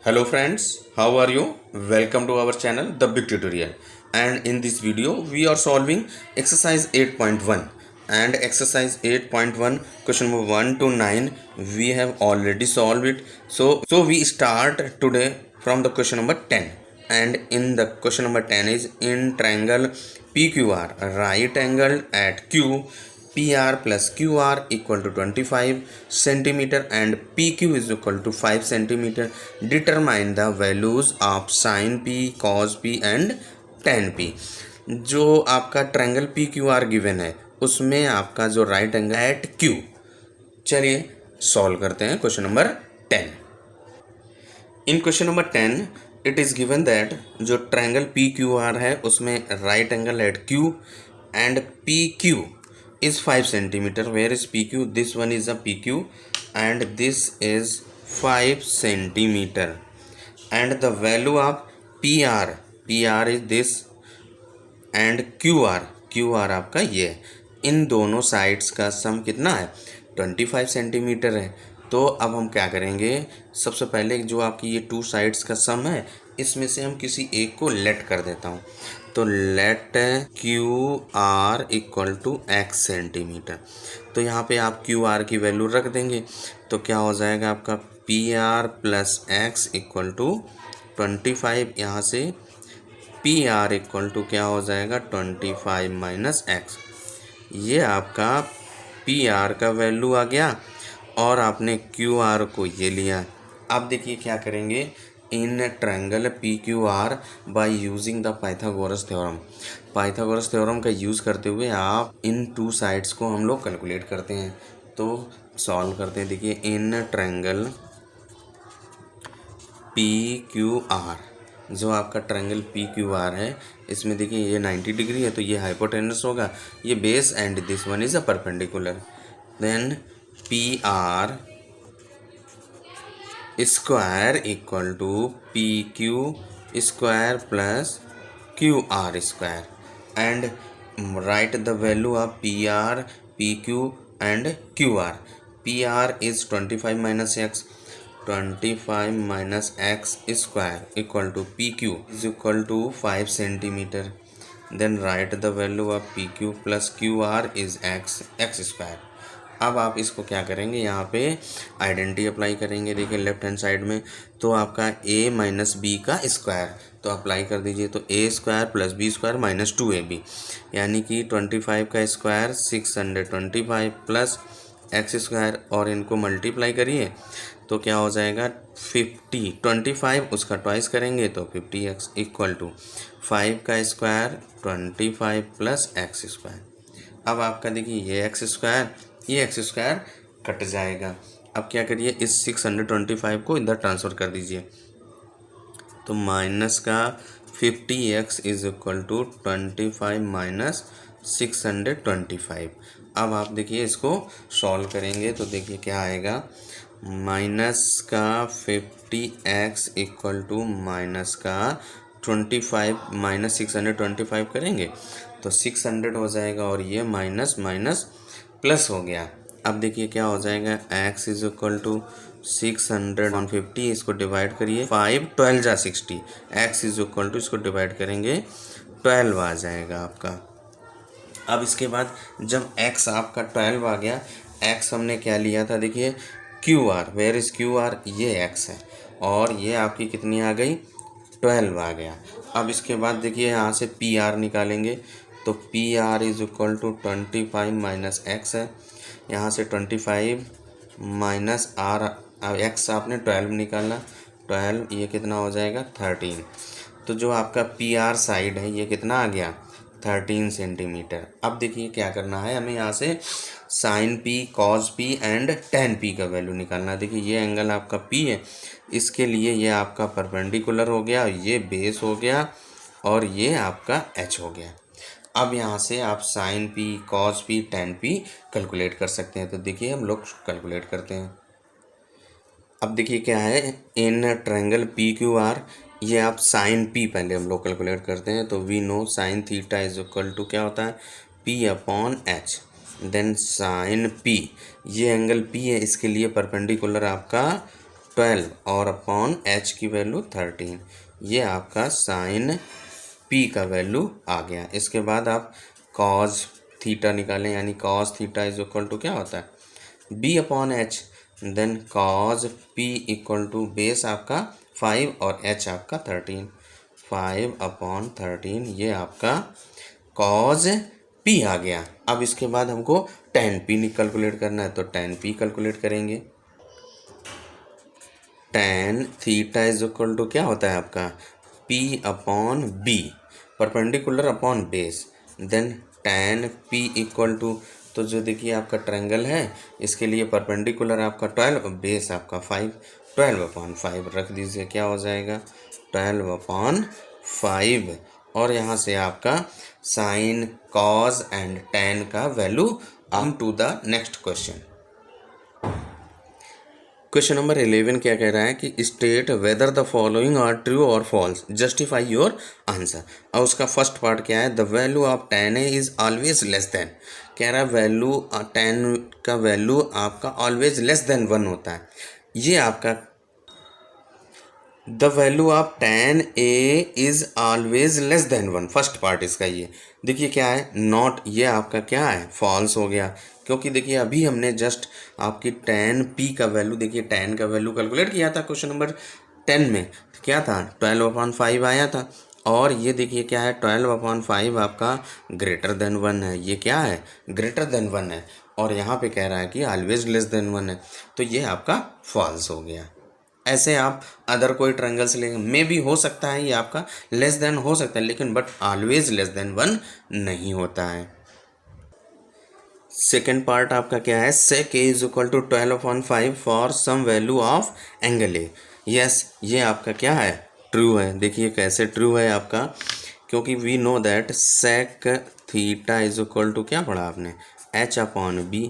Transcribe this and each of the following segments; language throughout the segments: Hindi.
Hello friends, how are you? Welcome to our channel The Big Tutorial, and in this video we are solving exercise 8.1 and exercise 8.1 question number 1 to 9 we have already solved it. So we start today from the question number 10, and in the question number 10 is in triangle PQR right angle at Q, PR plus QR equal to 25 centimeter and PQ is equal to 5 centimeter. Determine the values of sin P, cos P and tan P. जो आपका triangle P Q R given है उसमें आपका जो राइट एंगल एट क्यू, चलिए सॉल्व करते हैं question number 10. In question number 10 it is given that जो ट्रायंगल पी क्यू आर है उसमें right angle at Q and P Q is 5 centimeter. Where is PQ? This one is a PQ and this is 5 centimeter, and the value of PR is this and QR आपका ये है. इन दोनों साइड्स का सम कितना है? 25 सेंटीमीटर है. तो अब हम क्या करेंगे, सबसे पहले जो आपकी ये टू साइड्स का सम है इसमें से हम किसी एक को लेट कर देता हूँ. तो let Q R equal to X centimeter. तो यहाँ पे आप क्यू आर की वैल्यू रख देंगे तो क्या हो जाएगा आपका P R plus X equal to 25. यहाँ से पी आर इक्वल टू क्या हो जाएगा 25 माइनस एक्स. ये आपका पी आर का वैल्यू आ गया और आपने क्यू आर को ये लिया. अब देखिए क्या करेंगे, in triangle P Q R by using the Pythagoras theorem. Pythagoras theorem का यूज़ करते हुए आप इन टू साइड्स को हम लोग कैलकुलेट करते हैं. तो सॉल्व करते हैं. देखिए in triangle P Q are, जो आपका ट्रायंगल पी क्यू आर है इसमें देखिए ये 90 डिग्री है तो ये हाइपोटेनस होगा, ये base and this one is a perpendicular. Then P R square equal to P Q square plus Q R square and write the value of P R, P Q and Q R. P R is 25 minus X, 25 minus X square equal to P Q is equal to 5 centimeter. Then write the value of P Q plus Q R is X square. अब आप इसको क्या करेंगे, यहाँ पे आइडेंटिटी अप्लाई करेंगे. देखिए लेफ्ट हैंड साइड में तो आपका a माइनस बी का स्क्वायर तो अप्लाई कर दीजिए. तो a square plus B square minus 2ab यानी कि 25 का स्क्वायर 625 प्लस एक्स स्क्वायर और इनको मल्टीप्लाई करिए तो क्या हो जाएगा 50. 25 उसका ट्वाइस करेंगे तो 50x इक्वल टू 5 का स्क्वायर 25 प्लस एक्स स्क्वायर. अब आपका देखिए ये एक्स स्क्वायर कट जाएगा. अब क्या करिए, इस 625 को इधर ट्रांसफ़र कर दीजिए तो माइनस का 50x is equal to 25 minus 625. अब आप देखिए इसको सॉल्व करेंगे तो देखिए क्या आएगा, माइनस का 50x इक्वल टू माइनस का 25 माइनस 625 करेंगे तो 600 हो जाएगा और ये माइनस माइनस प्लस हो गया. अब देखिए क्या हो जाएगा, x इज इक्वल टू 650 इसको डिवाइड करिए 5 12 जा 60, x इज इक्वल टू इसको डिवाइड करेंगे 12 आ जाएगा आपका. अब इसके बाद जब x आपका 12 आ गया, x हमने क्या लिया था देखिए Q R. Where is Q R? ये x है और ये आपकी कितनी आ गई 12 आ गया. अब इसके बाद देखिए यहाँ से पी आर निकालेंगे तो P R is equal to 25 minus X है. यहाँ से 25 माइनस आर एक्स आपने 12 निकाला, 12 ये कितना हो जाएगा 13. तो जो आपका पी आर साइड है ये कितना आ गया 13 सेंटीमीटर. अब देखिए क्या करना है, हमें यहाँ से sine P, cos P and tan P का वैल्यू निकालना है. देखिए ये एंगल आपका पी है, इसके लिए ये आपका परपेंडिकुलर हो गया, ये बेस हो गया और ये आपका एच हो गया. अब यहाँ से आप sine P, cos P, tan P calculate कर सकते हैं. तो देखिए हम लोग कैलकुलेट करते हैं. अब देखिए क्या है, in triangle P Q R ये आप साइन पी पहले हम लोग कैलकुलेट करते हैं. तो we know sine theta is equal to क्या होता है P upon H. Then sine P, ये एंगल पी है, इसके लिए परपेंडिकुलर आपका 12 और अपॉन h की वैल्यू 13। ये आपका साइन p का वैल्यू आ गया। इसके बाद आप कॉज थीटा निकालें, यानी cos theta is equal to क्या होता है b upon h, then cos p equal to base आपका 5 और h आपका 13, 5 अपॉन 13, ये आपका कॉज p आ गया। अब इसके बाद हमको tan p कैलकुलेट करना है, तो tan p कैलकुलेट करेंगे। tan theta is equal to क्या होता है आपका p upon b, perpendicular upon base, then tan p equal to, तो जो देखिए आपका ट्रायंगल है इसके लिए परपेंडिकुलर आपका 12 और बेस आपका 5, 12 अपॉन 5 रख दीजिए, क्या हो जाएगा 12 अपॉन 5। और यहाँ से आपका साइन कॉज एंड tan का value. Come to the next question. Question number 11 क्या कह रहा है कि state whether the following are true और फॉल्स, जस्टिफाई योर आंसर। और उसका फर्स्ट पार्ट क्या है, the value of tan a is always less than, कह रहा है वैल्यू tan का वैल्यू आपका ऑलवेज लेस देन 1 होता है। ये आपका the value of tan a is always less than 1, first part इसका ये देखिए क्या है नॉट, ये आपका क्या है फॉल्स हो गया, क्योंकि देखिए अभी हमने जस्ट आपकी tan p का वैल्यू, देखिए tan का वैल्यू कैलकुलेट किया था क्वेश्चन नंबर 10 में, क्या था 12 अपॉन 5 आया था। और ये देखिए क्या है 12 अपॉन 5 आपका ग्रेटर देन 1 है, ये क्या है ग्रेटर देन 1 है, और यहाँ पे कह रहा है कि ऑलवेज लेस देन 1 है, तो ये आपका फॉल्स हो गया। ऐसे आप अदर कोई ट्रायंगल्स लेंगे, मे भी हो सकता है ये आपका लेस देन हो सकता है, लेकिन बट ऑलवेज लेस देन 1 नहीं होता है। सेकेंड पार्ट आपका क्या है, sec a is equal to 12 upon 5 for some value of angle A. Yes, ये आपका क्या है ट्रू है। देखिए कैसे ट्रू है आपका, क्योंकि we know that sec theta is equal to क्या पढ़ा आपने h अपॉन b।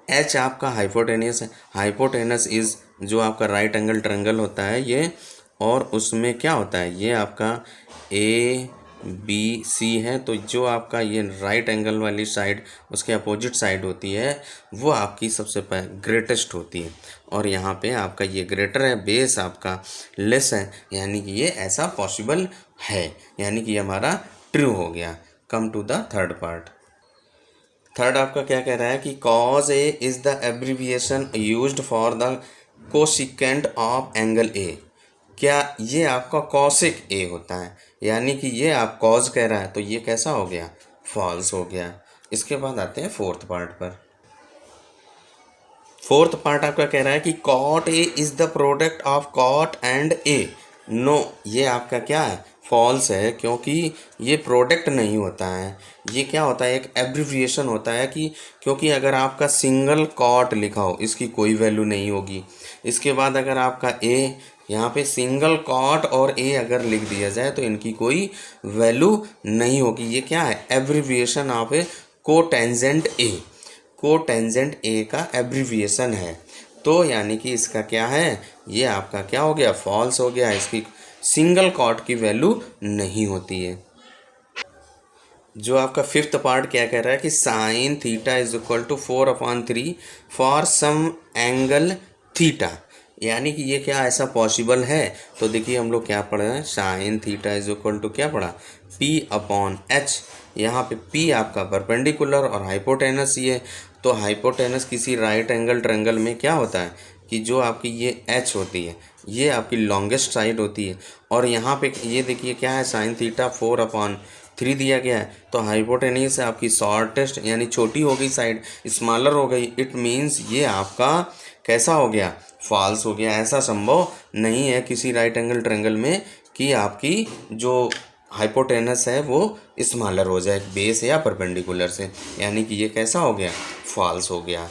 h आपका हाइपोटेनस है, हाइपोटेनस इज जो आपका राइट एंगल ट्रायंगल होता है ये, और उसमें क्या होता है ये आपका ए बी सी है, तो जो आपका ये राइट एंगल वाली साइड उसके अपोजिट साइड होती है वो आपकी सबसे ग्रेटेस्ट होती है, और यहाँ पे आपका ये ग्रेटर है, बेस आपका लेस है, यानी कि ये ऐसा पॉसिबल है, यानी कि हमारा ट्रू हो गया। Come to the third part. Third आपका क्या कह रहा है कि cos A is the abbreviation used for the cosecant of angle A। क्या ये आपका कॉसिक ए होता है, यानी कि ये आप कॉज कह रहा है, तो ये कैसा हो गया फॉल्स हो गया। इसके बाद आते हैं फोर्थ पार्ट पर। फोर्थ पार्ट आपका कह रहा है कि cot A is the product of cot and A. No, ये आपका क्या है फॉल्स है, क्योंकि ये प्रोडक्ट नहीं होता है, ये क्या होता है एक एब्रिविएशन होता है कि क्योंकि अगर आपका सिंगल कॉट लिखा हो इसकी कोई वैल्यू नहीं होगी। इसके बाद अगर आपका ए यहाँ पे सिंगल कॉट और ए अगर लिख दिया जाए तो इनकी कोई वैल्यू नहीं होगी। ये क्या है abbreviation of A cotangent A, cotangent A का एब्रिविएशन है, तो यानी कि इसका क्या है ये आपका क्या हो गया फॉल्स हो गया, इसकी सिंगल कॉट की वैल्यू नहीं होती है। जो आपका फिफ्थ पार्ट क्या कह रहा है कि sine theta is equal to 4/3 for some angle theta, यानी कि ये क्या ऐसा पॉसिबल है। तो देखिए हम लोग क्या पढ़ रहे हैं, sine theta is equal to क्या पढ़ा P/H। यहाँ पे P आपका परपेंडिकुलर और हाइपोटेनस ये, तो हाइपोटेनस किसी राइट एंगल ट्रायंगल में क्या होता है कि जो आपकी ये H होती है ये आपकी लॉन्गेस्ट साइड होती है, और यहाँ पे ये देखिए क्या है साइन थीटा 4/3 दिया गया है, तो हाइपोटेनस आपकी शॉर्टेस्ट यानी छोटी हो गई साइड, स्मॉलर हो गई, इट मीन्स ये आपका कैसा हो गया फॉल्स हो गया। ऐसा संभव नहीं है किसी राइट एंगल ट्रायंगल में कि आपकी जो हाइपोटेनस है वो स्मॉलर हो जाए बेस या परपेंडिकुलर से, यानी कि ये कैसा हो गया फॉल्स हो गया।